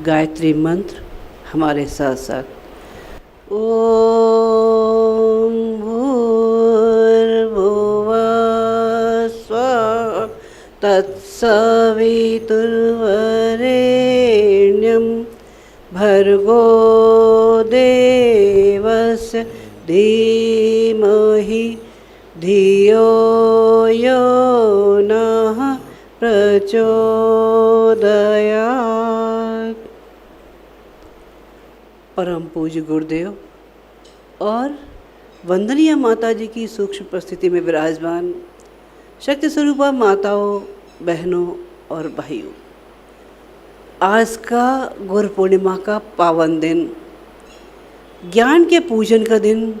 गायत्री मंत्र हमारे साथ साथ। ओम भूर्भुवः स्वः तत्सवितुर्वरेण्यं भर्गो देवस्य धीमहि धियो यो नः प्रचोदयात्। परम पूज्य गुरुदेव और वंदनीय माता जी की सूक्ष्म परिस्थिति में विराजमान शक्ति स्वरूपा माताओं, बहनों और भाइयों, आज का गुरु पूर्णिमा का पावन दिन, ज्ञान के पूजन का दिन,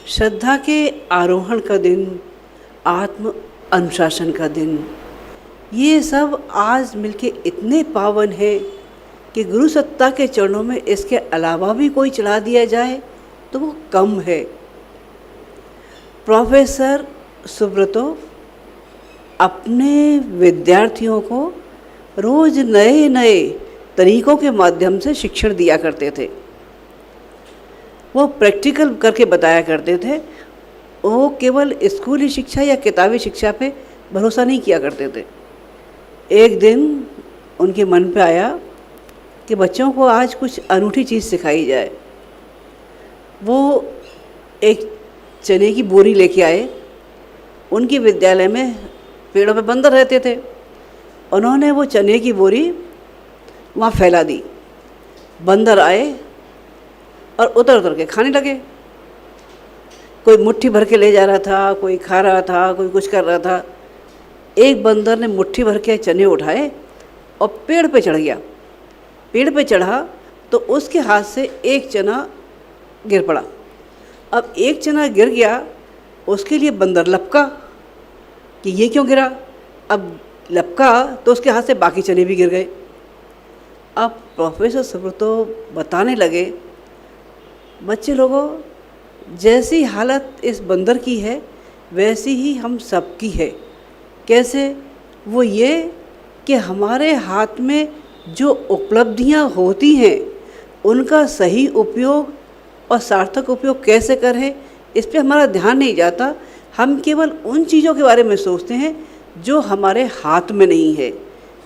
श्रद्धा के आरोहण का दिन, आत्म अनुशासन का दिन, ये सब आज मिलके इतने पावन है कि गुरु सत्ता के चरणों में इसके अलावा भी कोई चढ़ा दिया जाए तो वो कम है। प्रोफेसर सुब्रतो अपने विद्यार्थियों को रोज़ नए नए तरीक़ों के माध्यम से शिक्षण दिया करते थे। वो प्रैक्टिकल करके बताया करते थे। वो केवल स्कूली शिक्षा या किताबी शिक्षा पे भरोसा नहीं किया करते थे। एक दिन उनके मन पे आया कि बच्चों को आज कुछ अनूठी चीज़ सिखाई जाए। वो एक चने की बोरी लेके आए। उनके विद्यालय में पेड़ों पे बंदर रहते थे। उन्होंने वो चने की बोरी वहाँ फैला दी। बंदर आए और उतर उतर के खाने लगे। कोई मुट्ठी भर के ले जा रहा था, कोई खा रहा था, कोई कुछ कर रहा था। एक बंदर ने मुट्ठी भर के चने उठाए और पेड़ पे चढ़ गया। पेड़ पे चढ़ा तो उसके हाथ से एक चना गिर पड़ा। अब एक चना गिर गया, उसके लिए बंदर लपका कि ये क्यों गिरा। अब लपका तो उसके हाथ से बाकी चने भी गिर गए। अब प्रोफेसर सुब्रतो बताने लगे, बच्चे लोगों, जैसी हालत इस बंदर की है वैसी ही हम सब की है। कैसे? वो ये कि हमारे हाथ में जो उपलब्धियां होती हैं उनका सही उपयोग और सार्थक उपयोग कैसे करें, इस पे हमारा ध्यान नहीं जाता। हम केवल उन चीज़ों के बारे में सोचते हैं जो हमारे हाथ में नहीं है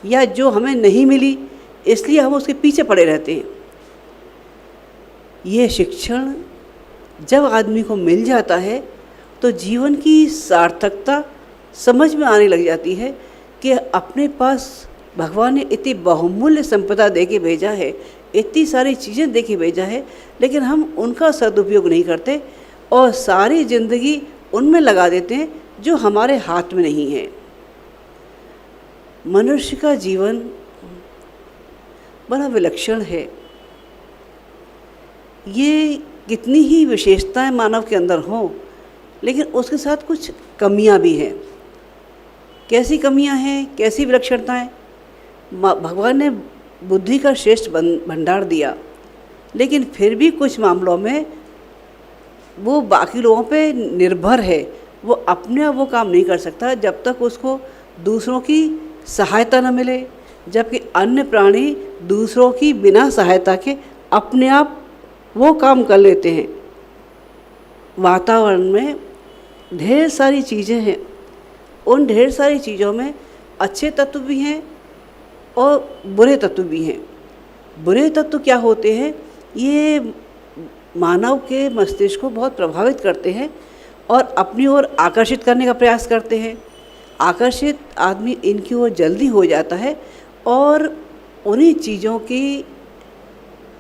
या जो हमें नहीं मिली, इसलिए हम उसके पीछे पड़े रहते हैं। ये शिक्षण जब आदमी को मिल जाता है तो जीवन की सार्थकता समझ में आने लग जाती है कि अपने पास भगवान ने इतनी बहुमूल्य संपदा दे के भेजा है, इतनी सारी चीज़ें दे के भेजा है, लेकिन हम उनका सदुपयोग नहीं करते और सारी ज़िंदगी उनमें लगा देते हैं जो हमारे हाथ में नहीं है। मनुष्य का जीवन बड़ा विलक्षण है। ये कितनी ही विशेषताएं मानव के अंदर हों, लेकिन उसके साथ कुछ कमियां भी हैं। कैसी कमियां हैं, कैसी विलक्षणताएं? भगवान ने बुद्धि का श्रेष्ठ भंडार दिया, लेकिन फिर भी कुछ मामलों में वो बाकी लोगों पे निर्भर है। वो अपने आप वो काम नहीं कर सकता जब तक उसको दूसरों की सहायता न मिले, जबकि अन्य प्राणी दूसरों की बिना सहायता के अपने आप वो काम कर लेते हैं। वातावरण में ढेर सारी चीज़ें हैं। उन ढेर सारी चीज़ों में अच्छे तत्व भी हैं और बुरे तत्व भी हैं। बुरे तत्व क्या होते हैं? ये मानव के मस्तिष्क को बहुत प्रभावित करते हैं और अपनी ओर आकर्षित करने का प्रयास करते हैं। आकर्षित आदमी इनकी ओर जल्दी हो जाता है और उन्हीं चीज़ों की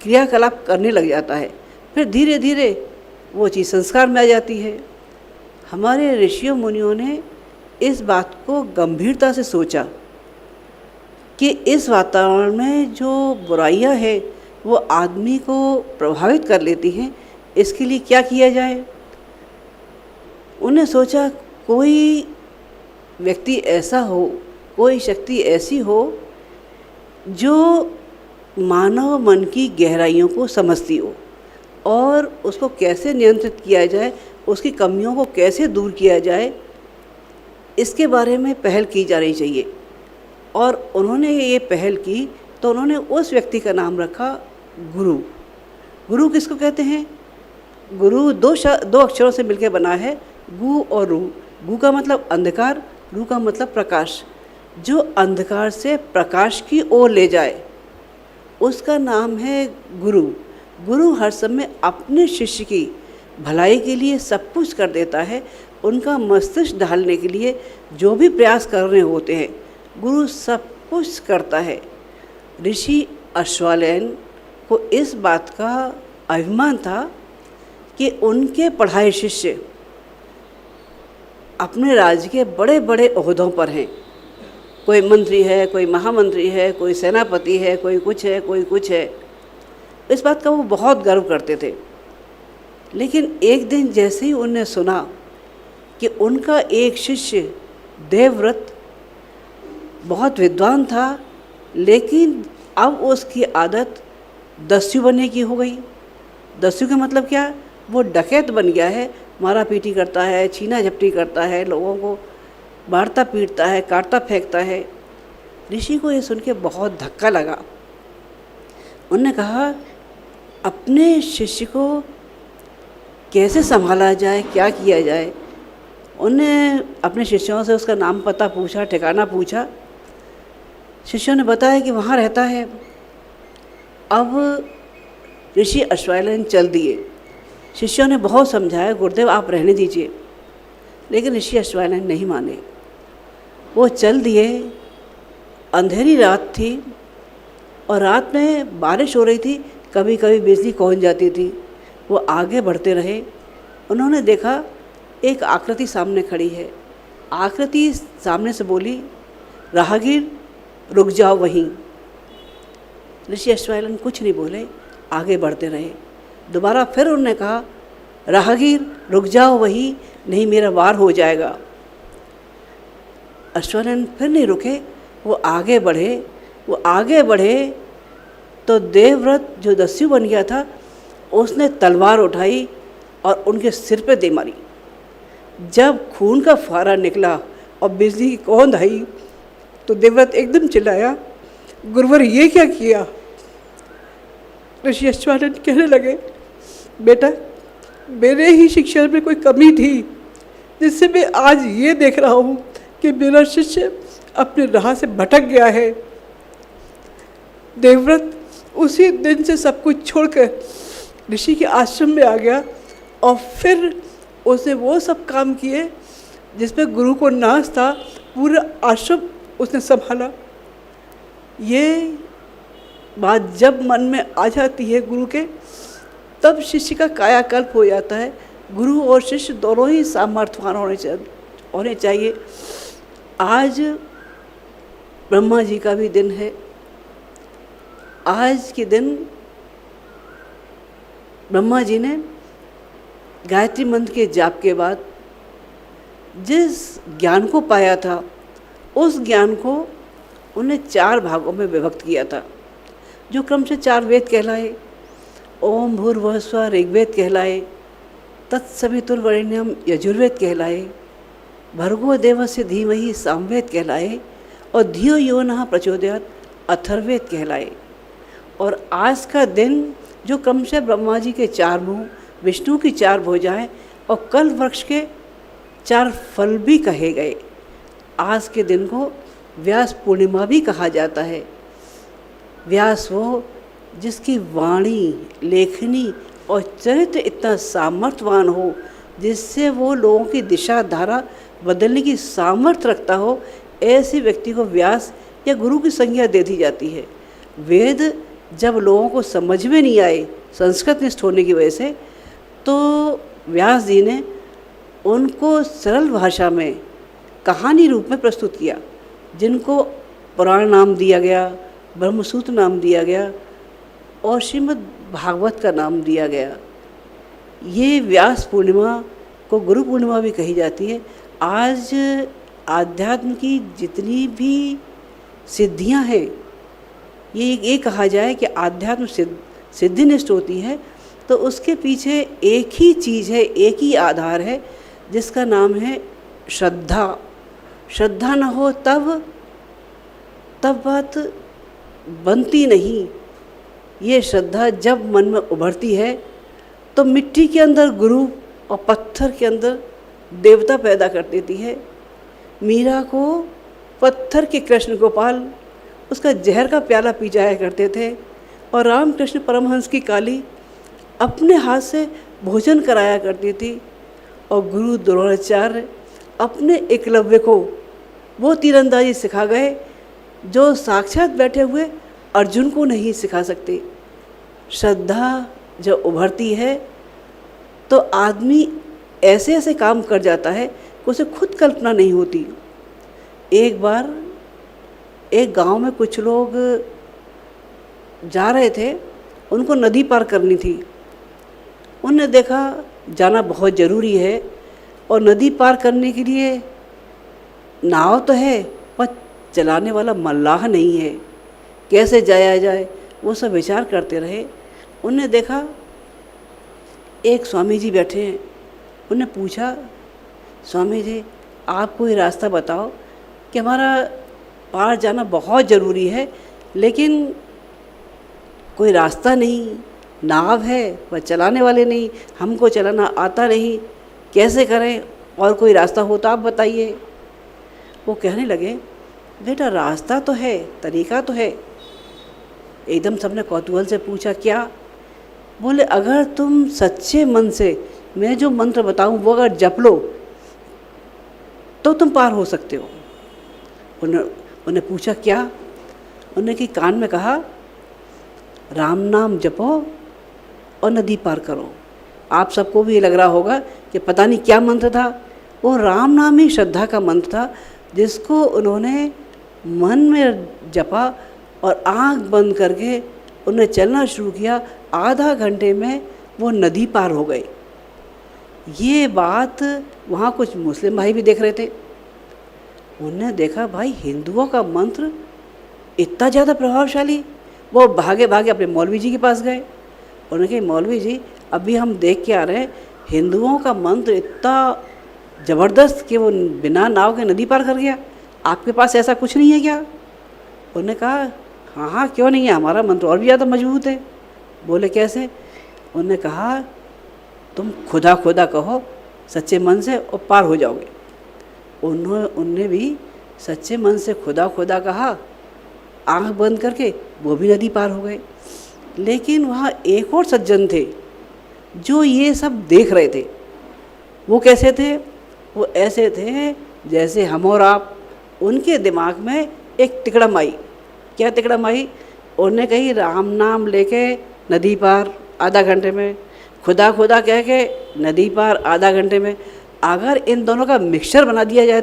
क्रियाकलाप करने लग जाता है। फिर धीरे धीरे वो चीज़ संस्कार में आ जाती है। हमारे ऋषियों मुनियों ने इस बात को गंभीरता से सोचा कि इस वातावरण में जो बुराइयां हैं वो आदमी को प्रभावित कर लेती हैं। इसके लिए क्या किया जाए? उन्हें सोचा कोई व्यक्ति ऐसा हो, कोई शक्ति ऐसी हो जो मानव मन की गहराइयों को समझती हो और उसको कैसे नियंत्रित किया जाए, उसकी कमियों को कैसे दूर किया जाए, इसके बारे में पहल की जानी चाहिए। और उन्होंने ये पहल की तो उन्होंने उस व्यक्ति का नाम रखा गुरु। गुरु किसको कहते हैं? गुरु दो अक्षरों से मिलकर बना है, गु और रू। गु का मतलब अंधकार, रू का मतलब प्रकाश। जो अंधकार से प्रकाश की ओर ले जाए उसका नाम है गुरु। गुरु हर समय अपने शिष्य की भलाई के लिए सब कुछ कर देता है। उनका मस्तिष्क ढालने के लिए जो भी प्रयास कर रहे होते हैं, गुरु सब कुछ करता है। ऋषि अश्वलायन को इस बात का अभिमान था कि उनके पढ़ाए शिष्य अपने राज्य के बड़े बड़े ओहदों पर हैं। कोई मंत्री है, कोई महामंत्री है, कोई सेनापति है, कोई कुछ है, कोई कुछ है। इस बात का वो बहुत गर्व करते थे। लेकिन एक दिन जैसे ही उन्हें सुना कि उनका एक शिष्य देवव्रत बहुत विद्वान था, लेकिन अब उसकी आदत दस्यु बनने की हो गई। दस्यु का मतलब क्या? वो डकैत बन गया है, मारा पीटी करता है, छीना झपटी करता है, लोगों को मारता पीटता है, काटता फेंकता है। ऋषि को ये सुन के बहुत धक्का लगा। उन्होंने कहा अपने शिष्य को कैसे संभाला जाए, क्या किया जाए। उन्होंने अपने शिष्यों से उसका नाम पता पूछा, ठिकाना पूछा। शिष्यों ने बताया कि वहाँ रहता है। अब ऋषि अश्वलायन चल दिए। शिष्यों ने बहुत समझाया, गुरुदेव आप रहने दीजिए, लेकिन ऋषि अश्वलायन नहीं माने। वो चल दिए। अंधेरी रात थी और रात में बारिश हो रही थी, कभी कभी बिजली कौंध जाती थी। वो आगे बढ़ते रहे। उन्होंने देखा एक आकृति सामने खड़ी है। आकृति सामने से बोली, राहगीर रुक जाओ वहीं। ऋषि अश्वलायन कुछ नहीं बोले, आगे बढ़ते रहे। दोबारा फिर उन्होंने कहा, राहगीर रुक जाओ वहीं, नहीं मेरा वार हो जाएगा। अश्वलायन फिर नहीं रुके, वो आगे बढ़े तो देवव्रत जो दस्यु बन गया था, उसने तलवार उठाई और उनके सिर पे दे मारी। जब खून का फुहारा निकला और बिजली की कौंध आई तो देवव्रत एकदम चिल्लाया, गुरुवर ये क्या किया? ऋषि अश्वलायन कहने लगे, बेटा मेरे ही शिक्षा में कोई कमी थी जिससे मैं आज ये देख रहा हूँ कि मेरा शिष्य अपने राह से भटक गया है। देवव्रत उसी दिन से सब कुछ छोड़कर ऋषि के आश्रम में आ गया और फिर उसने वो सब काम किए जिसमें गुरु को नाज था। पूरा आश्रम उसने संभाला। ये बात जब मन में आ जाती है गुरु के, तब शिष्य का कायाकल्प हो जाता है। गुरु और शिष्य दोनों ही सामर्थ्यवान होने चाहिए। आज ब्रह्मा जी का भी दिन है। आज के दिन ब्रह्मा जी ने गायत्री मंत्र के जाप के बाद जिस ज्ञान को पाया था, उस ज्ञान को उन्हें 4 भागों में विभक्त किया था, जो क्रम से 4 वेद कहलाए। ओम भूर्भुवः स्वः ऋग्वेद कहलाए, तत्सवितुर्वरेण्यम यजुर्वेद कहलाए, भर्गो देवस्य धीमहि सामवेद कहलाए और धियो यो नः प्रचोदयात् अथर्ववेद कहलाए। और आज का दिन जो क्रमशः ब्रह्मा जी के 4 मुँह, विष्णु की 4 भुजाएं और कल्प वृक्ष के 4 फल भी कहे गए। आज के दिन को व्यास पूर्णिमा भी कहा जाता है। व्यास वो जिसकी वाणी, लेखनी और चरित्र इतना सामर्थ्यवान हो, जिससे वो लोगों की दिशा धारा बदलने की सामर्थ्य रखता हो, ऐसे व्यक्ति को व्यास या गुरु की संज्ञा दे दी जाती है। वेद जब लोगों को समझ में नहीं आए संस्कृत निष्ठ होने की वजह से, तो व्यास जी ने उनको सरल भाषा में कहानी रूप में प्रस्तुत किया, जिनको पुराण नाम दिया गया, ब्रह्मसूत्र नाम दिया गया और श्रीमद् भागवत का नाम दिया गया। ये व्यास पूर्णिमा को गुरु पूर्णिमा भी कही जाती है। आज आध्यात्म की जितनी भी सिद्धियां हैं, ये कहा जाए कि आध्यात्म सिद्धिनिष्ठ होती है, तो उसके पीछे एक ही चीज़ है, एक ही आधार है, जिसका नाम है श्रद्धा। श्रद्धा न हो तब बात बनती नहीं। ये श्रद्धा जब मन में उभरती है तो मिट्टी के अंदर गुरु और पत्थर के अंदर देवता पैदा कर देती है। मीरा को पत्थर के कृष्ण गोपाल उसका जहर का प्याला पी जाया करते थे और रामकृष्ण परमहंस की काली अपने हाथ से भोजन कराया करती थी। और गुरु द्रोणाचार्य अपने एकलव्य को वो तीरंदाजी सिखा गए जो साक्षात बैठे हुए अर्जुन को नहीं सिखा सकते। श्रद्धा जब उभरती है तो आदमी ऐसे ऐसे काम कर जाता है कि उसे खुद कल्पना नहीं होती। एक बार एक गांव में कुछ लोग जा रहे थे, उनको नदी पार करनी थी। उन्होंने देखा जाना बहुत ज़रूरी है और नदी पार करने के लिए नाव तो है पर चलाने वाला मल्लाह नहीं है, कैसे जाया जाए, वो सब विचार करते रहे। उन्होंने देखा एक स्वामी जी बैठे हैं। उन्होंने पूछा, स्वामी जी आप कोई रास्ता बताओ कि हमारा पार जाना बहुत ज़रूरी है लेकिन कोई रास्ता नहीं, नाव है पर चलाने वाले नहीं, हमको चलाना आता नहीं, कैसे करें, और कोई रास्ता हो तो आप बताइए। वो कहने लगे, बेटा रास्ता तो है, तरीका तो है। एकदम सबने कौतूहल से पूछा, क्या? बोले अगर तुम सच्चे मन से मैं जो मंत्र बताऊं वो अगर जप लो तो तुम पार हो सकते हो। उन्होंने पूछा क्या? उन्होंने कि कान में कहा, राम नाम जपो और नदी पार करो। आप सबको भी ये लग रहा होगा कि पता नहीं क्या मंत्र था। वो राम नाम ही श्रद्धा का मंत्र था जिसको उन्होंने मन में जपा और आँख बंद करके उन्हें चलना शुरू किया। आधा घंटे में वो नदी पार हो गए। ये बात वहाँ कुछ मुस्लिम भाई भी देख रहे थे। उन्होंने देखा भाई हिंदुओं का मंत्र इतना ज़्यादा प्रभावशाली। वो भागे भागे अपने मौलवी जी के पास गए। उन्होंने कहा, मौलवी जी अभी हम देख के आ रहे हैं हिंदुओं का मंत्र इतना ज़बरदस्त कि वो बिना नाव के नदी पार कर गया, आपके पास ऐसा कुछ नहीं है क्या? उन्होंने कहा, हाँ हाँ क्यों नहीं है, हमारा मंत्र और भी ज़्यादा मजबूत है। बोले कैसे? उन्होंने कहा, तुम खुदा खुदा कहो सच्चे मन से और पार हो जाओगे। उनने भी सच्चे मन से खुदा खुदा कहा, आंख बंद करके वो भी नदी पार हो गए। लेकिन वहाँ एक और सज्जन थे जो ये सब देख रहे थे। वो कैसे थे? वो ऐसे थे जैसे हम और आप। उनके दिमाग में एक तिकड़म आई। क्या तिकड़म आई? उन्होंने कही राम नाम लेके नदी पार आधा घंटे में, खुदा खुदा कह के नदी पार आधा घंटे में। अगर इन दोनों का मिक्सचर बना दिया जाए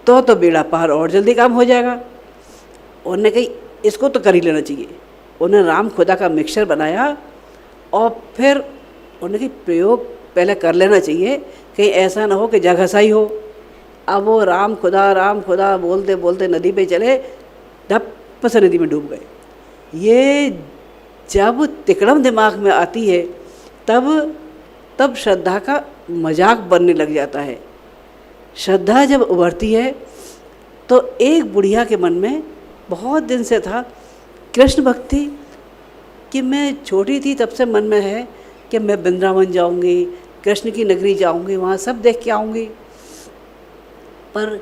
तो बेड़ा पार और जल्दी काम हो जाएगा। उन्होंने कही इसको तो कर ही लेना चाहिए। उन्होंने राम खुदा का मिक्सचर बनाया और फिर उन्होंने कही प्रयोग पहले कर लेना चाहिए, कहीं ऐसा ना हो कि जगहसाई हो। अब वो राम खुदा बोलते बोलते नदी पे चले, धप से नदी में डूब गए। ये जब तिकड़म दिमाग में आती है तब श्रद्धा का मजाक बनने लग जाता है। श्रद्धा जब उभरती है तो एक बुढ़िया के मन में बहुत दिन से था कृष्ण भक्ति, कि मैं छोटी थी तब से मन में है कि मैं वृंदावन जाऊंगी, कृष्ण की नगरी जाऊंगी, वहाँ सब देख के आऊंगी। पर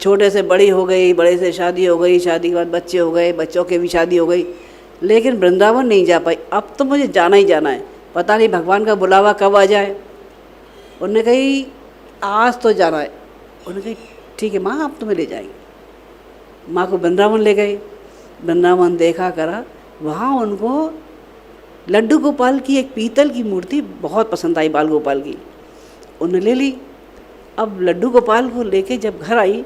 छोटे से बड़ी हो गई, बड़े से शादी हो गई, शादी के बाद बच्चे हो गए, बच्चों की भी शादी हो गई, लेकिन वृंदावन नहीं जा पाई। अब तो मुझे जाना ही जाना है, पता नहीं भगवान का बुलावा कब आ जाए। उन्होंने कही आज तो जाना है। उन्होंने कही ठीक है माँ, आप तुम्हें ले जाएंगे। माँ को वृंदावन ले गए। वृंदावन देखा करा, वहाँ उनको लड्डू गोपाल की एक पीतल की मूर्ति बहुत पसंद आई, बाल गोपाल की। उन्होंने ले ली। अब लड्डू गोपाल को लेके जब घर आई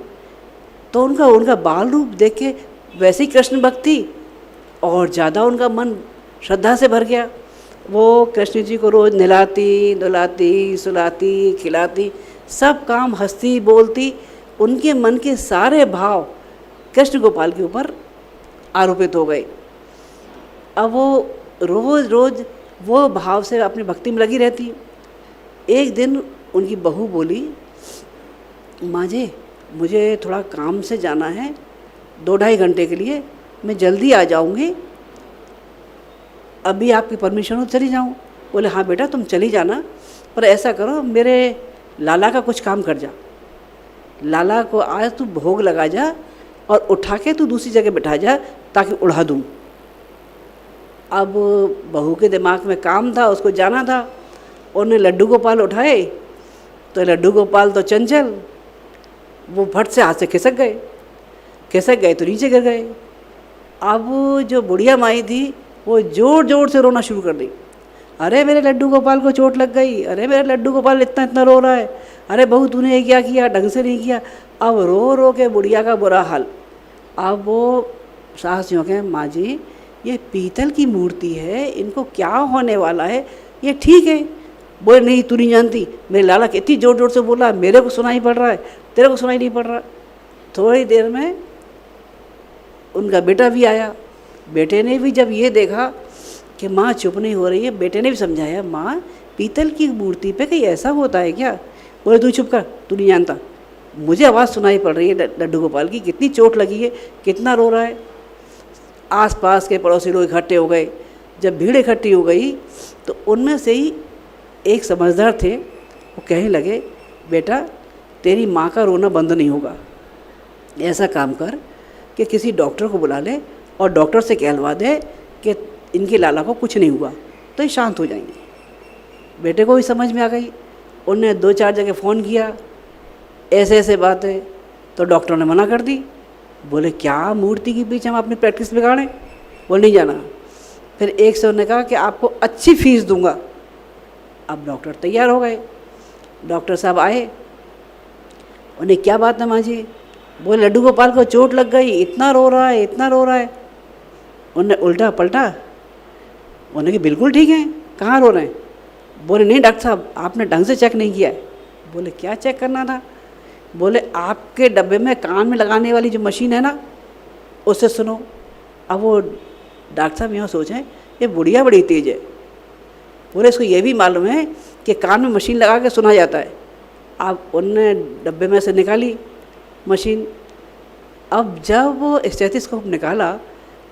तो उनका बाल रूप देख के वैसे ही कृष्ण भक्ति और ज़्यादा उनका मन श्रद्धा से भर गया। वो कृष्ण जी को रोज़ नहलाती धुलाती सुलाती खिलाती, सब काम हंसती बोलती। उनके मन के सारे भाव कृष्ण गोपाल के ऊपर आरोपित हो गए। अब वो रोज़ रोज़ वो भाव से अपनी भक्ति में लगी रहती। एक दिन उनकी बहू बोली, माँ जी मुझे थोड़ा काम से जाना है 2-2.5 घंटे के लिए, मैं जल्दी आ जाऊँगी, अभी आपकी परमिशन हो चली जाऊँ? बोले हाँ बेटा तुम चली जाना, पर ऐसा करो मेरे लाला का कुछ काम कर जा, लाला को आज तू भोग लगा जा और उठा के तू दूसरी जगह बैठा जा ताकि उड़ा दूँ। अब बहू के दिमाग में काम था, उसको जाना था। उन्होंने लड्डू गोपाल उठाए तो लड्डू गोपाल तो चंचल, वो फट से हाथ से खिसक गए तो नीचे गिर गए। अब जो बुढ़िया माई थी वो ज़ोर ज़ोर से रोना शुरू कर दी, अरे मेरे लड्डू गोपाल को चोट लग गई, अरे मेरा लड्डू गोपाल इतना इतना रो रहा है, अरे बहू तूने ये क्या किया, ढंग से नहीं किया। अब रो रो के बुढ़िया का बुरा हाल। अब वो सास जी कहें माँ जी ये पीतल की मूर्ति है, इनको क्या होने वाला है, ये ठीक है। बोले नहीं तू नहीं जानती, मेरे लाला कितनी ज़ोर ज़ोर से बोला, मेरे को सुनाई पड़ रहा है, तेरे को सुनाई नहीं पड़ रहा। थोड़ी देर में उनका बेटा भी आया। बेटे ने भी जब ये देखा कि माँ चुप नहीं हो रही है, बेटे ने भी समझाया माँ पीतल की मूर्ति पे कहीं ऐसा होता है क्या। बोले तू चुप कर, तू नहीं जानता, मुझे आवाज़ सुनाई पड़ रही है लड्डू गोपाल की, कितनी चोट लगी है, कितना रो रहा है। आसपास के पड़ोसी लोग इकट्ठे हो गए। जब भीड़ इकट्ठी हो गई तो उनमें से ही एक समझदार थे, वो कहने लगे बेटा तेरी माँ का रोना बंद नहीं होगा, ऐसा काम कर कि किसी डॉक्टर को बुला ले और डॉक्टर से कहलवा दे कि इनके लाला को कुछ नहीं हुआ, तो ये शांत हो जाएंगे। बेटे को भी समझ में आ गई। उनने 2-4 जगह फ़ोन किया, ऐसे ऐसे बात है, तो डॉक्टर ने मना कर दी। बोले क्या मूर्ति के पीछे हम अपनी प्रैक्टिस बिगाड़ें, वो नहीं जाना। फिर एक से उन्होंने कहा कि आपको अच्छी फीस दूंगा। अब डॉक्टर तैयार हो गए। डॉक्टर साहब आए, उन्हें क्या बात है माँ जी। बोले लड्डू गोपाल को चोट लग गई, इतना रो रहा है, इतना रो रहा है। उन्होंने उल्टा पलटा, उन्होंने कि बिल्कुल ठीक है, कहाँ रो रहे हैं। बोले नहीं डॉक्टर साहब आपने ढंग से चेक नहीं किया है। बोले क्या चेक करना था। बोले आपके डब्बे में कान में लगाने वाली जो मशीन है ना, उससे सुनो। अब वो डॉक्टर साहब यहाँ सोचें ये बुढ़िया बड़ी तेज़ है। बोले इसको ये भी मालूम है कि कान में मशीन लगा के सुना जाता है। अब उनने डब्बे में से निकाली मशीन। अब जब वो स्टेथोस्कोप निकाला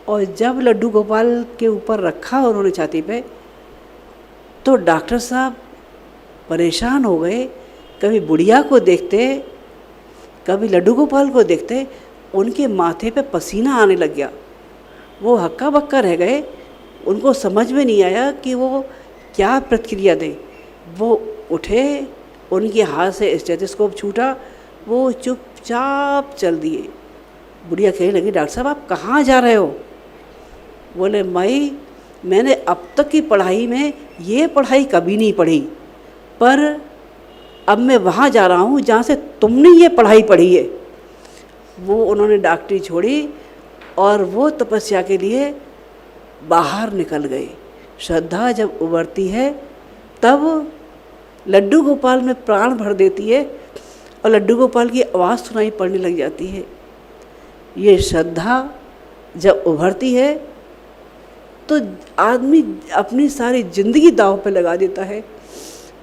और जब लड्डू गोपाल के ऊपर रखा उन्होंने छाती पे, तो डॉक्टर साहब परेशान हो गए। कभी बुढ़िया को देखते, कभी लड्डू गोपाल को देखते, उनके माथे पे पसीना आने लग गया। वो हक्का बक्का रह गए, उनको समझ में नहीं आया कि वो क्या प्रतिक्रिया दें। वो उठे, उनके हाथ से स्टेथोस्कोप छूटा, वो चुपचाप चल दिए। बुढ़िया कहने लगी डॉक्टर साहब आप कहाँ जा रहे हो। बोले माई मैंने अब तक की पढ़ाई में ये पढ़ाई कभी नहीं पढ़ी, पर अब मैं वहाँ जा रहा हूँ जहाँ से तुमने ये पढ़ाई पढ़ी है। वो उन्होंने डॉक्टरी छोड़ी और वो तपस्या के लिए बाहर निकल गए। श्रद्धा जब उभरती है तब लड्डू गोपाल में प्राण भर देती है और लड्डू गोपाल की आवाज़ सुनाई पड़ने लग जाती है। ये श्रद्धा जब उभरती है तो आदमी अपनी सारी ज़िंदगी दांव पे लगा देता है।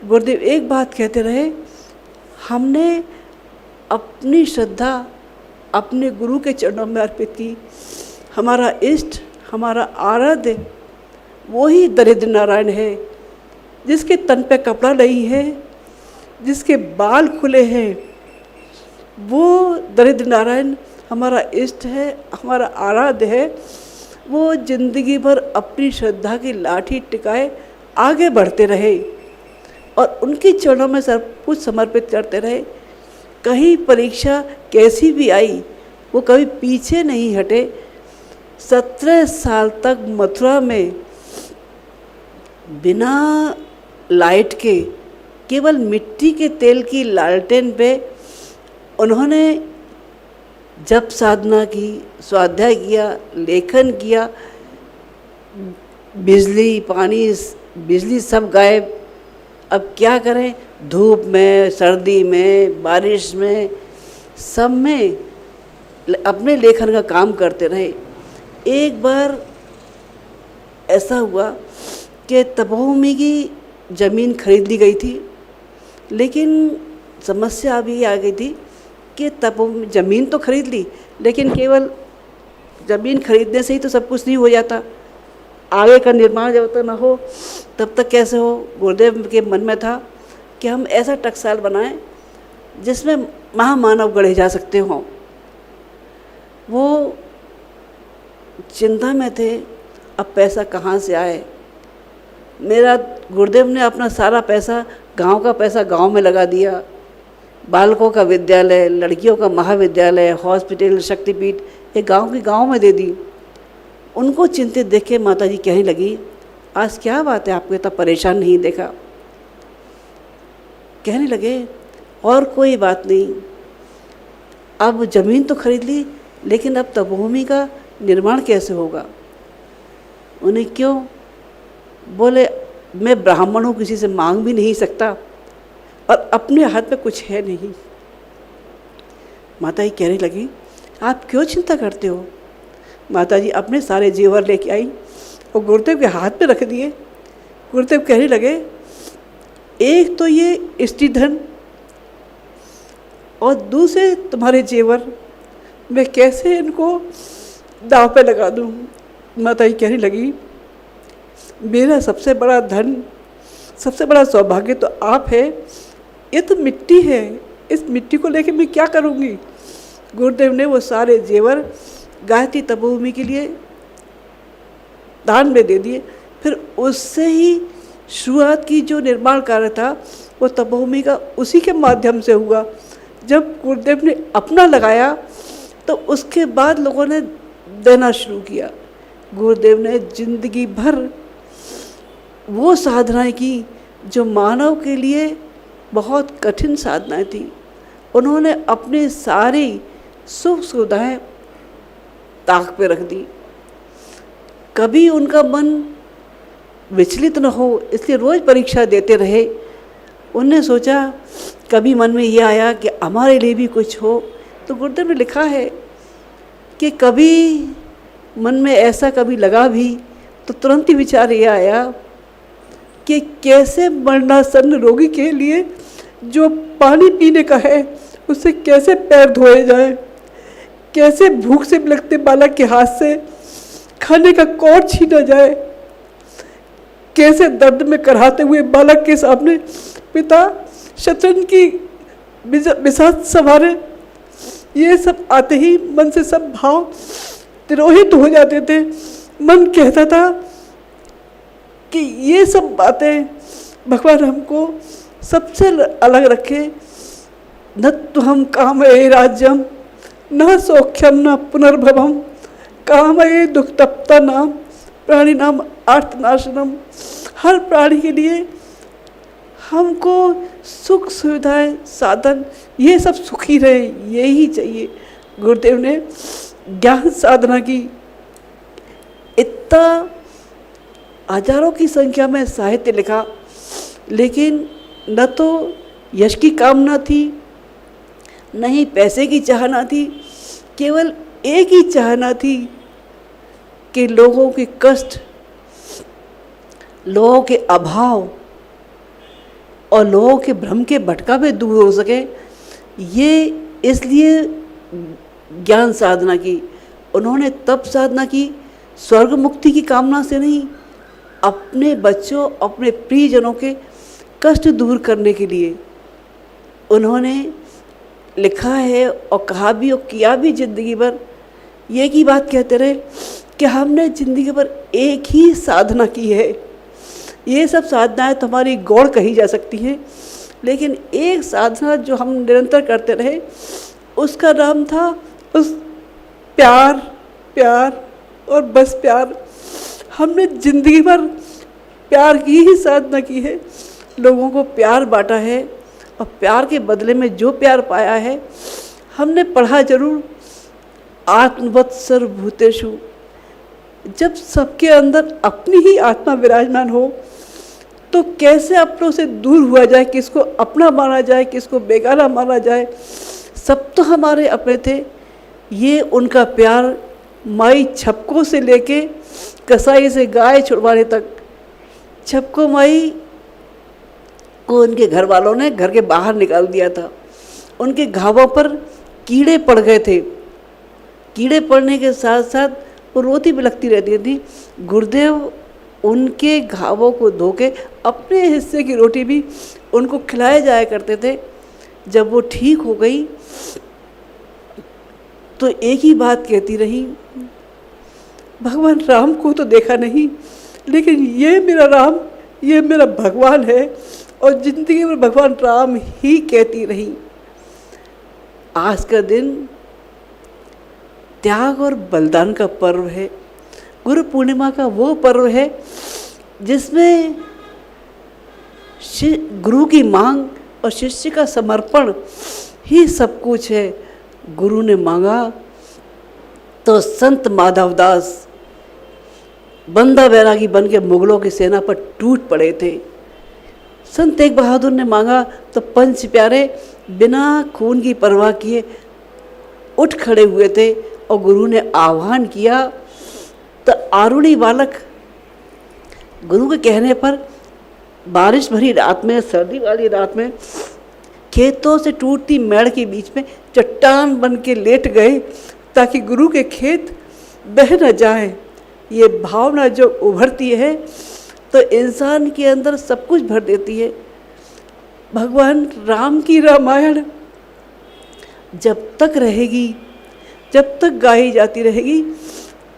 गुरुदेव एक बात कहते रहे, हमने अपनी श्रद्धा अपने गुरु के चरणों में अर्पित की। हमारा इष्ट, हमारा आराध्य वही दरिद्र नारायण है, जिसके तन पे कपड़ा नहीं है, जिसके बाल खुले हैं, वो दरिद्र नारायण हमारा इष्ट है, हमारा आराध्य है। वो जिंदगी भर अपनी श्रद्धा की लाठी टिकाए आगे बढ़ते रहे और उनके चरणों में सब कुछ समर्पित करते रहे। कहीं परीक्षा कैसी भी आई वो कभी पीछे नहीं हटे। 17 साल तक मथुरा में बिना लाइट के, केवल मिट्टी के तेल की लालटेन पे उन्होंने जप साधना की, स्वाध्याय किया, लेखन किया। बिजली, पानी, बिजली सब गायब। अब क्या करें, धूप में, सर्दी में, बारिश में, सब में अपने लेखन का काम करते रहे। एक बार ऐसा हुआ कि तपोभूमि की ज़मीन खरीद ली गई थी, लेकिन समस्या अभी आ गई थी कि ज़मीन तो खरीद ली, लेकिन केवल ज़मीन खरीदने से ही तो सब कुछ नहीं हो जाता, आगे का निर्माण जब तक ना हो तब तक कैसे हो। गुरुदेव के मन में था कि हम ऐसा टकसाल बनाएं जिसमें महामानव गढ़े जा सकते हों। वो चिंता में थे, अब पैसा कहाँ से आए। मेरा गुरुदेव ने अपना सारा पैसा, गांव का पैसा गांव में लगा दिया। बालकों का विद्यालय, लड़कियों का महाविद्यालय, हॉस्पिटल, शक्तिपीठ, ये गांव की गांव में दे दी। उनको चिंतित देख के माता जी कहने लगी, आज क्या बात है, आपको इतना परेशान नहीं देखा। कहने लगे, और कोई बात नहीं, अब ज़मीन तो खरीद ली, लेकिन अब तपोभूमि का निर्माण कैसे होगा। उन्हें क्यों? बोले, मैं ब्राह्मण हूँ, किसी से मांग भी नहीं सकता और अपने हाथ में कुछ है नहीं। माता जी कहने लगी, आप क्यों चिंता करते हो। माता जी अपने सारे जेवर लेके आई और गुरुदेव के हाथ में रख दिए। गुरुदेव कहने लगे, एक तो ये स्त्रीधन और दूसरे तुम्हारे जेवर, मैं कैसे इनको दांव पे लगा दूँ। माता जी कहने लगी, मेरा सबसे बड़ा धन, सबसे बड़ा सौभाग्य तो आप है, ये तो मिट्टी है, इस मिट्टी को लेके मैं क्या करूँगी। गुरुदेव ने वो सारे जेवर गायत्री तपोभूमि के लिए दान में दे दिए। फिर उससे ही शुरुआत की, जो निर्माण कार्य था वो तपोभूमि का उसी के माध्यम से हुआ। जब गुरुदेव ने अपना लगाया तो उसके बाद लोगों ने देना शुरू किया। गुरुदेव ने जिंदगी भर वो साधनाएं की जो मानव के लिए बहुत कठिन साधनाएं थी। उन्होंने अपनी सारी सुख सुविधाएं ताक पे रख दी। कभी उनका मन विचलित न हो, इसलिए रोज़ परीक्षा देते रहे। उनने सोचा, कभी मन में ये आया कि हमारे लिए भी कुछ हो, तो गुरुदेव ने लिखा है कि कभी मन में ऐसा कभी लगा भी तो तुरंत ही विचार ये आया कि कैसे मरणासन्न रोगी के लिए जो पानी पीने का है उससे कैसे पैर धोए जाए, कैसे भूख से लगते बालक के हाथ से खाने का कौर छीना जाए, कैसे दर्द में कराहते हुए बालक के सामने पिता शतरंज की बिसात संवारे। ये सब आते ही मन से सब भाव तिरोहित हो जाते थे। मन कहता था कि ये सब बातें भगवान हमको सबसे अलग रखे। न तो हम कामये राज्यम न सौख्यम न पुनर्भवम कामये दुख तप्ता नाम प्राणी नाम आर्तनाशनम। हर प्राणी के लिए हमको सुख सुविधाएं, साधन, ये सब सुखी रहे, यही चाहिए। गुरुदेव ने ज्ञान साधना की, इतना हजारों की संख्या में साहित्य लिखा, लेकिन न तो यश की कामना थी, न ही पैसे की चाहना थी। केवल एक ही चाहना थी कि लोगों के कष्ट, लोगों के अभाव और लोगों के भ्रम के भटकावे दूर हो सके। ये इसलिए ज्ञान साधना की। उन्होंने तप साधना की स्वर्ग मुक्ति की कामना से नहीं, अपने बच्चों, अपने प्रियजनों के कष्ट दूर करने के लिए। उन्होंने लिखा है और कहा भी और किया भी जिंदगी भर। ये की बात कहते रहे कि हमने जिंदगी भर एक ही साधना की है। ये सब साधनाएं तुम्हारी गौड़ कही जा सकती हैं, लेकिन एक साधना जो हम निरंतर करते रहे उसका नाम था उस प्यार, प्यार और बस प्यार। हमने जिंदगी भर प्यार की ही साधना की है, लोगों को प्यार बांटा है और प्यार के बदले में जो प्यार पाया है, हमने पढ़ा जरूर, आत्मवत् सर्वभूतेषु। जब सबके अंदर अपनी ही आत्मा विराजमान हो तो कैसे अपनों से दूर हुआ जाए, किसको अपना माना जाए, किसको बेगाना माना जाए। सब तो हमारे अपने थे। ये उनका प्यार माई छपको से लेके कसाई से गाय छुड़वाने तक। छपको माई को उनके घर वालों ने घर के बाहर निकाल दिया था। उनके घावों पर कीड़े पड़ गए थे। कीड़े पड़ने के साथ साथ वो रोती बिलखती रहती थी। गुरुदेव उनके घावों को धो के अपने हिस्से की रोटी भी उनको खिलाए जाया करते थे। जब वो ठीक हो गई तो एक ही बात कहती रही, भगवान राम को तो देखा नहीं, लेकिन ये मेरा राम, ये मेरा भगवान है। और ज़िंदगी में भगवान राम ही कहती रही। आज का दिन त्याग और बलिदान का पर्व है। गुरु पूर्णिमा का वो पर्व है जिसमें गुरु की मांग और शिष्य का समर्पण ही सब कुछ है। गुरु ने मांगा तो संत माधवदास बंदा बैरागी बन के मुगलों की सेना पर टूट पड़े थे। संत तेग बहादुर ने मांगा तो पंच प्यारे बिना खून की परवाह किए उठ खड़े हुए थे और गुरु ने आह्वान किया तो आरुणी बालक गुरु के कहने पर बारिश भरी रात में, सर्दी वाली रात में खेतों से टूटती मेड़ के बीच में चट्टान बन के लेट गए ताकि गुरु के खेत बह न जाए। ये भावना जो उभरती है तो इंसान के अंदर सब कुछ भर देती है। भगवान राम की रामायण जब तक रहेगी, जब तक गाई जाती रहेगी,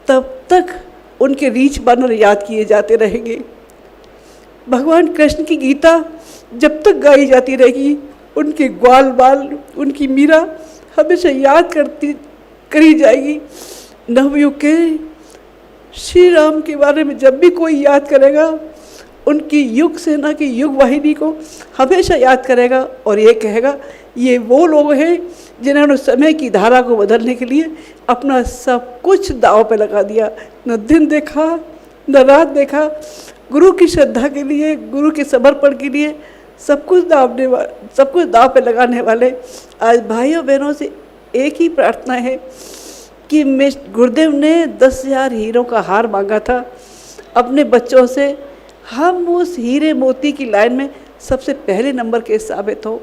तब तक उनके रीछ बानर याद किए जाते रहेंगे। भगवान कृष्ण की गीता जब तक गाई जाती रहेगी, उनके ग्वाल बाल, उनकी मीरा हमेशा याद करी जाएगी। नवयुग के श्री राम के बारे में जब भी कोई याद करेगा, उनकी युग सेना की युग वाहिनी को हमेशा याद करेगा और ये कहेगा ये वो लोग हैं जिन्होंने समय की धारा को बदलने के लिए अपना सब कुछ दांव पे लगा दिया। न दिन देखा न रात देखा, गुरु की श्रद्धा के लिए, गुरु के समर्पण के लिए सब कुछ दांव पे लगाने वाले। आज भाइयों बहनों से एक ही प्रार्थना है कि गुरुदेव ने 10,000 हीरों का हार मांगा था अपने बच्चों से। हम उस हीरे मोती की लाइन में सबसे पहले नंबर के साबित हो।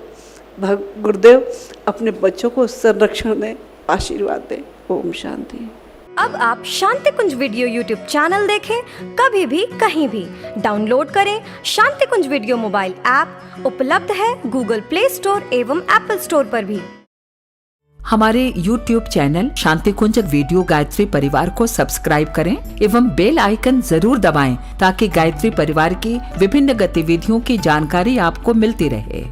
गुरुदेव अपने बच्चों को संरक्षण दें, आशीर्वाद दें। ओम शांति। अब आप शांति कुंज वीडियो यूट्यूब चैनल देखें कभी भी कहीं भी। डाउनलोड करें शांति कुंज वीडियो मोबाइल ऐप, उपलब्ध है गूगल प्ले स्टोर एवं एप्पल स्टोर पर भी। हमारे YouTube चैनल शांति कुंज वीडियो गायत्री परिवार को सब्सक्राइब करें एवं बेल आइकन जरूर दबाएं ताकि गायत्री परिवार की विभिन्न गतिविधियों की जानकारी आपको मिलती रहे।